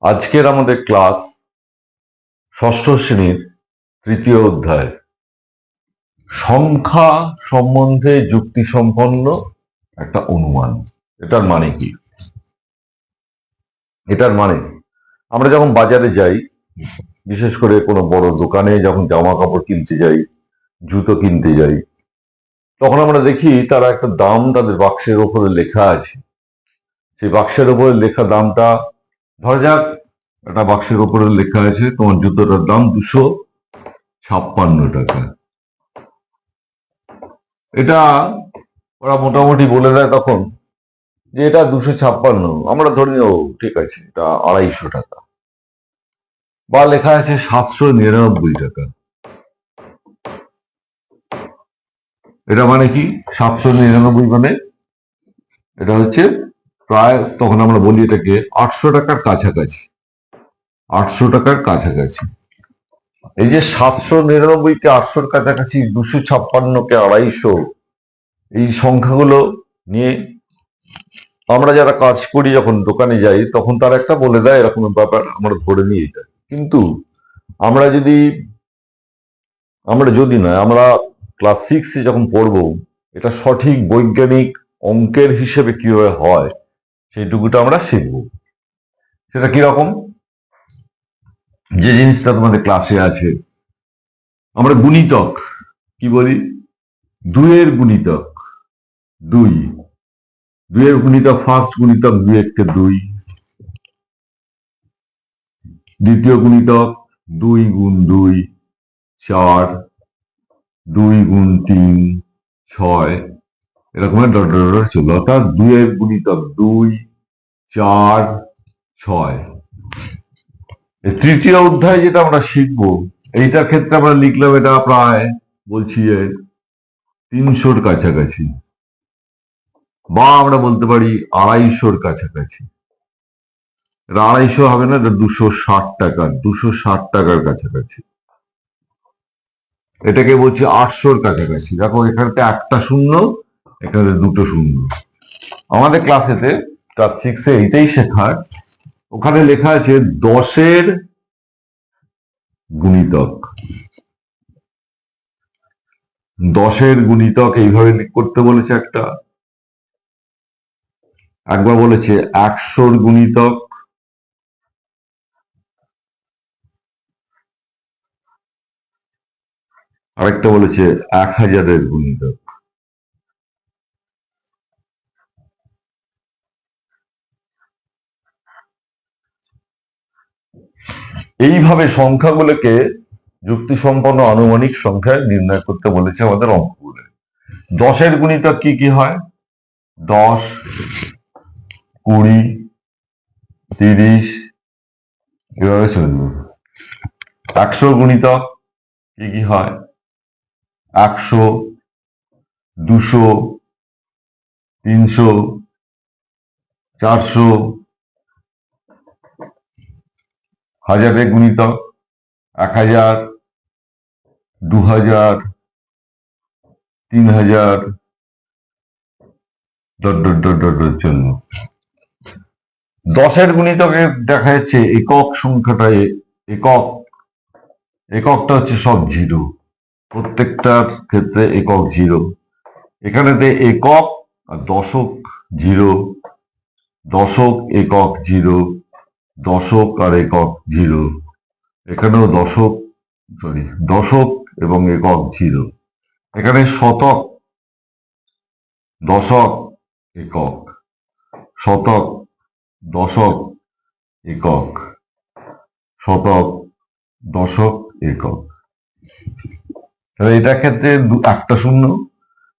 আজকের আমাদের ক্লাস ষষ্ঠ শ্রেণীর তৃতীয় অধ্যায় সংখ্যা সম্বন্ধে যুক্তিসম্পন্ন একটা অনুমান। এটার মানে কি? এটার মানে আমরা যখন বাজারে যাই, বিশেষ করে কোনো বড় দোকানে যখন জামা কাপড় কিনতে যাই, জুতো কিনতে যাই, তখন আমরা দেখি তারা একটা দাম তাদের বাক্সের ওপরে লেখা আছে। সেই বাক্সের ওপরে লেখা দামটা, ধরা যাক একটা বাক্সের ওপরে লেখা আছে তোমার জুতোটার দাম 256 টাকা। এটা ওরা মোটামুটি বলে দেয় তখন যে এটা 256। আমরা ধরি ও ঠিক আছে, এটা 250 টাকা। বা লেখা আছে 799 টাকা। এটা মানে কি? 799 মানে এটা হচ্ছে প্রায়, তখন আমরা বলি এটাকে 800 টাকার কাছাকাছি। 800 টাকার কাছাকাছি। এই যে 799 কে 800-র কাছাকাছি, 256 কে 250, এই সংখ্যাগুলো নিয়ে আমরা যারা কাজ করি, যখন দোকানে যাই, তখন তারা একটা বলে দেয় এরকম ব্যাপার, আমরা ধরে নিয়ে যাই। কিন্তু আমরা যদি নয়, আমরা ক্লাস 6-এ যখন পড়বো, এটা সঠিক বৈজ্ঞানিক অঙ্কের হিসেবে কিভাবে হয় সেইটুকুটা আমরা শিখব। সেটা কিরকম? যে জিনিসটা তোমাদের ক্লাসে আছে, আমরা গুণিতক কি বলি? 2-এর গুণিতক 2, 2-এর গুণিতক, ফার্স্ট গুণিতক 2 × 2, দ্বিতীয় গুণিতক 2 × 2 4, 2 × 3 6, এরকম ডট ডট ডট চলবে। অর্থাৎ 2-এর গুণিতক 2, 4, 6। তৃতীয় অধ্যায় যেটা আমরা শিখবো, এইটার ক্ষেত্রে আমরা লিখলাম এটা প্রায় বলছি যে 300-র কাছাকাছি, বা আমরা বলতে পারি 250-র কাছাকাছি। এটা 250 হবে না, এটা 260 টাকা, 260 টাকার কাছাকাছি। এটাকে বলছি 800-র কাছাকাছি। দেখো এখানে একটা শূন্য, এখানে দুটো শূন্য। আমাদের ক্লাসেতে ক্লাস 6-এ এইটাই শেখার। ওখানে লেখা আছে 10-এর গুণিতক। 10-এর গুণিতক এইভাবে করতে বলেছে একটা, একবার বলেছে 100-র গুণিতক, আরেকটা বলেছে 1000-এর গুণিতক। এইভাবে সংখ্যাগুলোকে যুক্তিসম্পন্ন আনুমানিক সংখ্যায় নির্ণয় করতে বলেছে আমাদের অঙ্কগুলো। 10-এর গুণিতক কি কি হয়? 10, 20, 30, এভাবে চলবে। 100-র গুণিতক কি কি হয়? 100, 200, 300, 400। 1000-এর গুণিতক 1000, 2000, 3000, dot dot dot dot dot চলবে। 10-এর গুণিতকে দেখা যাচ্ছে একক সংখ্যাটা, এককটা হচ্ছে সব 0, প্রত্যেকটার ক্ষেত্রে একক 0। এখানেতে একক আর দশক 0, দশক একক 0, দশক আর একক 0। এখানেও দশক এবং একক 0। এখানে শতক, দশক, একক, শতক, দশক, একক, শতক, দশক, একক। তাহলে এটার ক্ষেত্রে একটা শূন্য,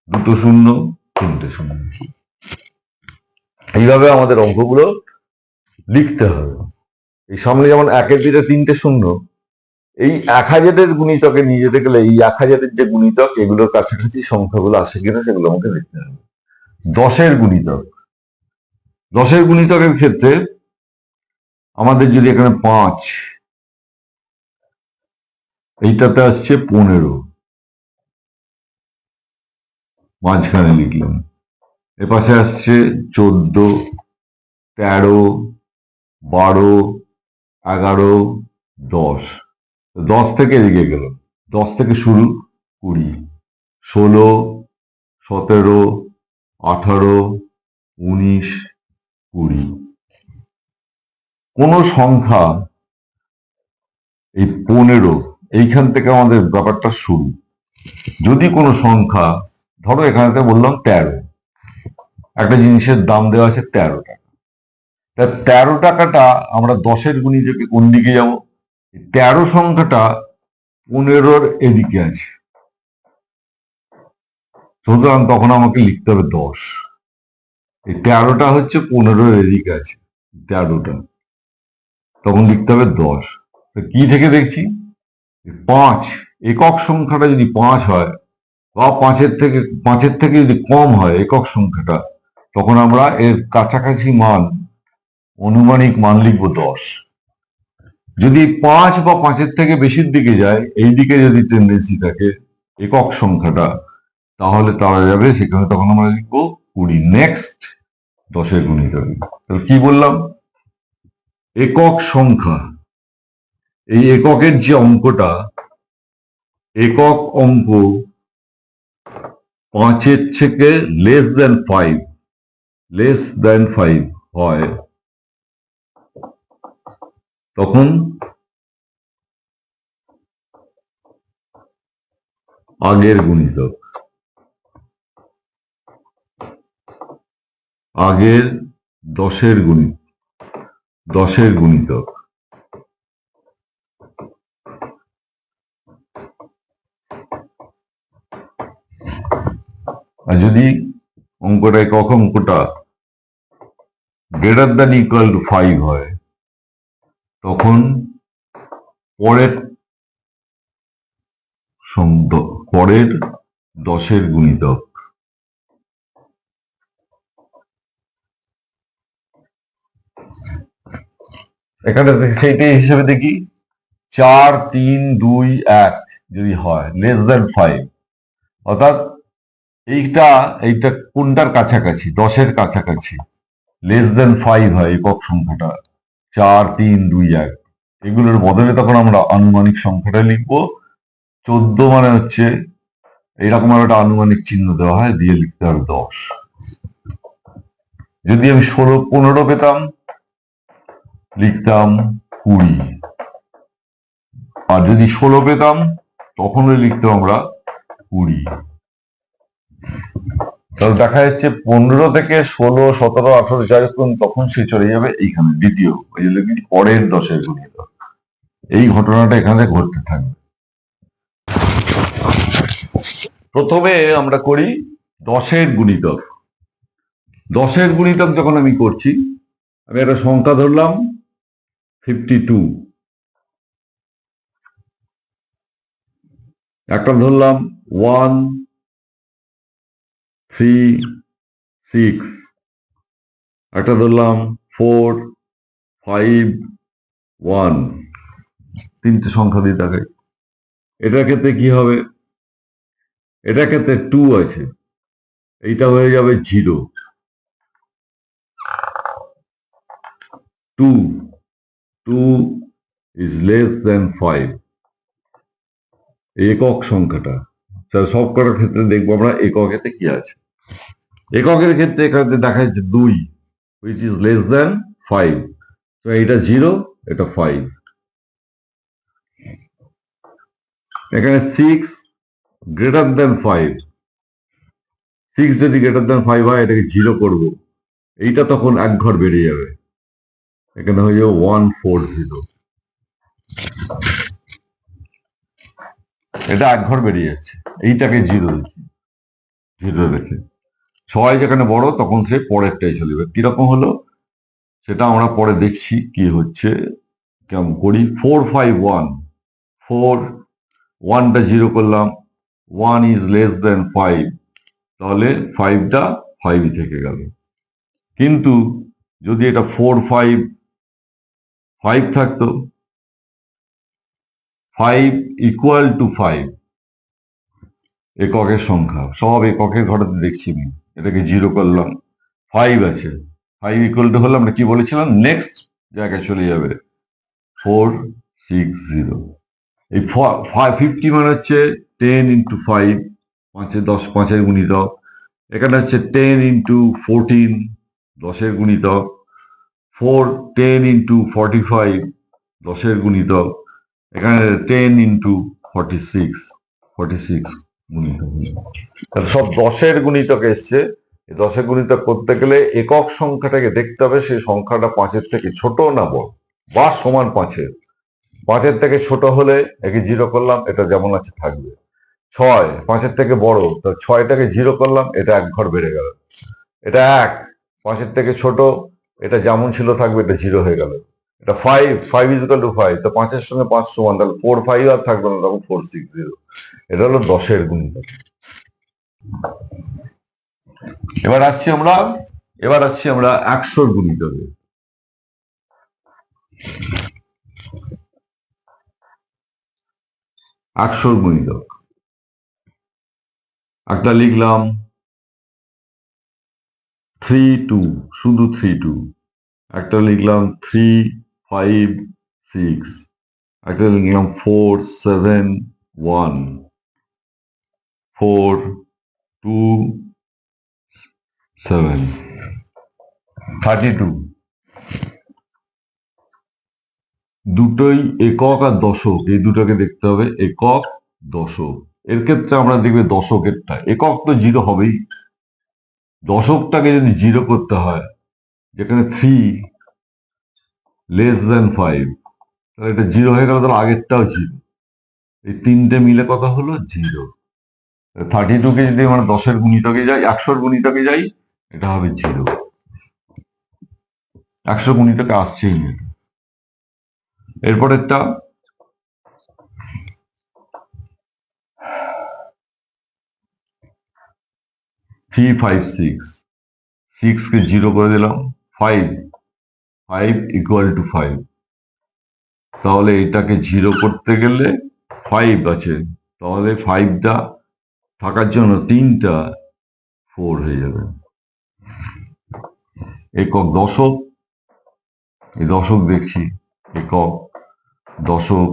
দুটো শূন্য, তিনটে শূন্য। এইভাবে আমাদের অঙ্কগুলো লিখতে হবে। এই সামনে যেমন 1-এর পিঠে 3টে শূন্য, এই 1000-এর গুণিতকে নিয়ে যেতে গেলে এই 1000-এর যে গুণিতক, এগুলোর কাছাকাছি সংখ্যাগুলো আসে কিনা সেগুলো আমাকে দেখতে হবে। 10-এর গুণিতক, 10-এর গুণিতকের ক্ষেত্রে আমাদের যদি এখানে 5, এইটাতে আসছে 15, মাঝখানে লিখলাম। এপাশে আসছে 14, 13, 12, 11, 10, 10 থেকে এদিকে গেল, 10 থেকে শুরু 20, 16, 17, 18, 19, 20। কোন সংখ্যা এই 15 এইখান থেকে আমাদের ব্যাপারটা শুরু। যদি কোনো সংখ্যা, ধরো এখানে বললাম 13, একটা জিনিসের দাম দেওয়া আছে 13 টাকা, তা 13 টাকাটা আমরা 10-এর গুণিতকে কোন দিকে যাব? 13 সংখ্যাটা 15-র এদিকে আছে, সুতরাং তখন আমাকে লিখতে হবে 10। এই 13টা হচ্ছে 15-র এদিকে আছে, 13টা, তখন লিখতে হবে 10। কি থেকে দেখছি? 5, একক সংখ্যাটা যদি 5 হয় বা 5-এর থেকে যদি কম হয় একক সংখ্যাটা, তখন আমরা এর কাছাকাছি মান, অনুমানিক মান লিখবো 10। যদি 5 বা 5-এর থেকে বেশির দিকে যায়, এই দিকে যদি টেন্ডেন্সি থাকে একক সংখ্যাটা, তাহলে তারা যাবে সেখানে, তখন আমরা লিখবো 20। নেক্সট 10-এর গুণিতক। তাহলে কি বললাম? একক সংখ্যা, এই এককের যে অঙ্কটা, একক অঙ্ক 5-এর থেকে লেস দেন 5 হয়, তখন আগের গুণিতক, আগের 10-এর গুণিতক। আর যদি অঙ্কটা, একক অঙ্কটা গ্রেটার দ্যান ইকুয়াল টু 5 হয়, তখন পরের 10-এর গুণিতক। এখানে সেইটাই হিসেবে দেখি, 4, 3, 2, 1 যদি হয় লেস দেন 5, অর্থাৎ এইটা কোনটার কাছাকাছি? 10-এর কাছাকাছি, লেস দেন 5 হয় একক সংখ্যাটা, 4, 3, 2, 1, এগুলোর বদলে তখন আমরা আনুমানিক সংখ্যাটা লিখবো। 14 মানে হচ্ছে এইরকম একটা আনুমানিক চিহ্ন দেওয়া হয়, দিয়ে লিখতে হবে 10। যদি আমি 15 পেতাম, লিখতাম 20, আর যদি 16 পেতাম, তখনই লিখতাম আমরা 20। তাহলে দেখা যাচ্ছে 15 থেকে 16, 17, 18 যাই হোক, তখন সে চলে যাবে এইখানে দ্বিতীয়, ওই জন্য কি পরের 10-এর গুণিতক। এই ঘটনাটা এখানে ঘটতে থাকবে। প্রথমে আমরা করি 10-এর গুণিতক। 10-এর গুণিতক যখন আমি করছি, আমি একটা সংখ্যা ধরলাম 52, একটা ধরলাম 1, 3, 6, একটা ধরলাম 4, 5, 1, তিনটে সংখ্যা দিয়ে থাকে। এটার ক্ষেত্রে কি হবে? এটার ক্ষেত্রে 2 আছে, এইটা হয়ে যাবে 0। 2 is less than 5, একক সংখ্যাটা। সব কটার ক্ষেত্রে দেখবো আমরা এককেতে কি আছে। এককের ক্ষেত্রে এখানে দেখা যাচ্ছে 2, which is less than 5, তো এটা 0, এটা 5। এখানে 6 গ্রেটার দেন 5, 6 যদি গ্রেটার দেন 5 হয়, এটাকে 0 করব, এইটা তখন এক ঘর বেড়ে যাবে, এখানে হয়ে যাবে 140, এটা এক ঘর বেরিয়ে যাচ্ছে, এইটাকে 0 রেখে। 6 যেখানে বড়, তখন সে পরেরটাই চলে যাবে। কিরকম হলো সেটা আমরা পরে দেখছি কি হচ্ছে, কেমন করি। 4, 5, 1, 4, 1টা 0 করলাম, 1 is less than 5, তাহলে 5টা 5 থেকে গেল। কিন্তু যদি এটা 4, 5, 5 থাকতো, 5 equal to 5, এককের সংখ্যা, সব এককের ঘরেতে দেখছি আমি, এটাকে 0 করলাম, 5 আছে, 5 ইকুয়াল টু হলে আমরা কি বলেছিলাম, নেক্সট জায়গায় চলে যাবে, 460। এই 50 মানে হচ্ছে 10 ইন্টু 5, 5-এর গুণিতক। এখানে হচ্ছে 10 ইন্টু 14, 10-এর গুণিতক। 10 ইন্টু 45, 10-এর গুণিতক। এখানে 10 ইন্টু 46, 46 গুণিতক। তাহলে সব 10-এর গুণিতক এসছে। 10-এর গুণিতক করতে গেলে একক সংখ্যাটাকে দেখতে হবে, সেই সংখ্যাটা 5-এর থেকে ছোট না বড়, বা সমান 5-এর। 5-এর থেকে ছোট হলে একে 0 করলাম, এটা যেমন আছে থাকবে। 6 5-এর থেকে বড়, তো 6টাকে 0 করলাম, এটা 1 ঘর বেড়ে গেল। এটা 1 5-এর থেকে ছোট, এটা যেমন ছিল থাকবে, এটা 0 হয়ে গেল। এটা 5 ইজ ইকুয়াল টু 5, তো 5-এর সঙ্গে 5 সমান, তাহলে 4 5 আর থাকবে না, তখন 460। এটা হলো 10-এর গুণিতক। এবার আসছি আমরা 100-র গুণিতকে। 100-র গুণিতক একটা লিখলাম 3 2, শুধু 3 2। একটা লিখলাম 3 5 6। একটা লিখলাম 4 7 1, 4 2 7, 32। দুটোই একক আর দশক, এই দুটোকে দেখতে হবে, একক দশক। এর ক্ষেত্রে আমরা দেখবে দশকেরটা, একক তো 0 হবেই। দশকটাকে যদি 0 করতে হয়, যেখানে 3 লেস দেন 5, তাহলে এটা 0 হয়ে গেল, তাহলে আগেরটাও 0। এই তিনটে মিলে কথা হলো 0। 32কে যদি আমরা 10-এর গুণিতকে যাই, 100-র গুণিতকে যাই, এটা হবে 0। 100 গুণিতকে আসছেই না। এরপর একটা 3 5 6, 6কে 0 করে দিলাম, 5 ইকুয়াল টু 5। তাহলে এটাকে 0 করতে গেলে 5 আছে, তাহলে 5টা থাকার জন্য 3টা 4 হয়ে যাবে। একক দশক, এই দশক দেখছি, একক দশক,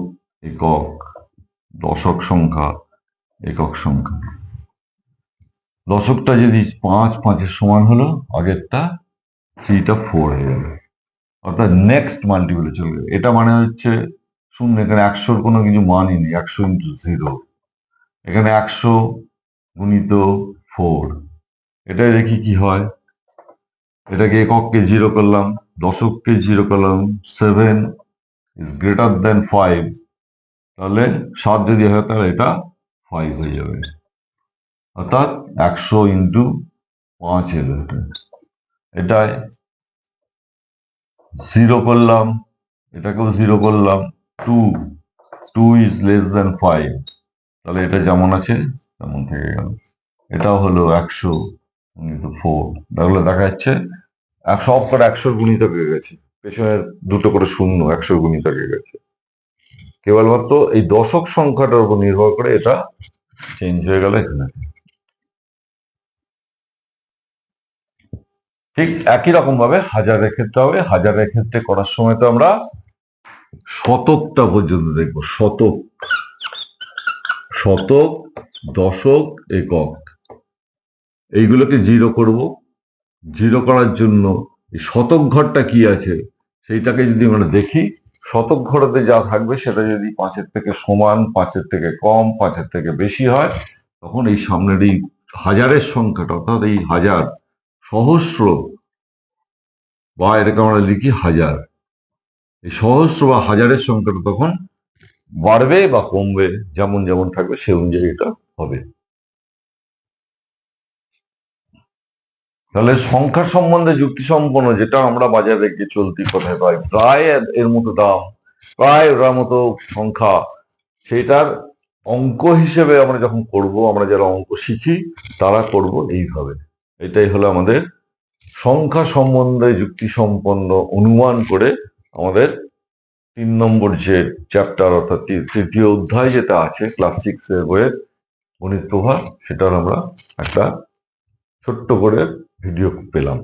একক দশক সংখ্যা, একক সংখ্যা। দশকটা যদি 5 5-এর সমান হলো, আগেরটা 3টা 4 হয়ে যাবে, অর্থাৎ নেক্সট মাল্টিপলে চলে যাবে। এটা মানে হচ্ছে শূন্য, এখানে 100-র কোনো কিছু মানই নেই, 100 ইন্টু 0। এখানে 100 গুণিত 4, এটা দেখি কি হয়। এটাকে একককে 0 করলাম, দশককে 0 করলাম, 7 ইজ গ্রেটার দেন 5, তাহলে 7 যদি হয়, তাহলে এটা 5 হয়ে যাবে। অর্থাৎ 100 ইন্টু 5 এলো এটা। এটাই 0 করলাম, এটাকেও 0 করলাম, 2 ইজ লেস দেন 5, তাহলে এটা যেমন আছে তেমন থেকে গেল। এটাও হলো 100 গুণিত 4, তাহলে দেখা যাচ্ছে সব করে 100-র গুণিতক হয়ে গেছে, পেছনের দুটো করে শূন্য 100-র গুণিতক হয়ে গেছে। কেবলমাত্র এই দশক সংখ্যাটার উপর নির্ভর করে এটা চেঞ্জ হয়ে গেল এখানে। ঠিক একই রকম ভাবে হাজারের ক্ষেত্রে হবে। হাজারের ক্ষেত্রে করার সময় তো আমরা শতকটা পর্যন্ত দেখবো, শতক, শতক, দশক, একক, এইগুলোকে 0 করব। 0 করার জন্য এই শতক ঘরটা কি আছে সেইটাকে যদি আমরা দেখি, শতক ঘরতে যা থাকবে সেটা যদি 5-এর থেকে সমান, 5-এর থেকে কম, 5-এর থেকে বেশি হয়, তখন এই সামনের এই হাজারের সংখ্যাটা, অর্থাৎ এই হাজার, সহস্র, বা এটাকে আমরা লিখি হাজার, এই সহস্র বা হাজারের সংখ্যাটা তখন বাড়বে বা কমবে, যেমন যেমন থাকবে সে অনুযায়ী এটা হবে। তাহলে সংখ্যা সম্বন্ধে যুক্তি সম্পন্ন যেটা আমরা বাজারে গিয়ে চলতি কথায় পাই, প্রায় এর মতো দাম, প্রায় ওর মতো সংখ্যা, সেটার অঙ্ক হিসেবে আমরা যখন করব, আমরা যারা অঙ্ক শিখি তারা করব এইভাবে। এটাই হলো আমাদের সংখ্যা সম্বন্ধে যুক্তি সম্পন্ন অনুমান করে আমাদের 3 নম্বর যে চ্যাপ্টার, অর্থাৎ তৃতীয় অধ্যায় যেটা আছে ক্লাস 6-এর বইয়ের গণিত প্রভা, সেটার আমরা একটা ছোট্ট করে ভিডিও পেলাম।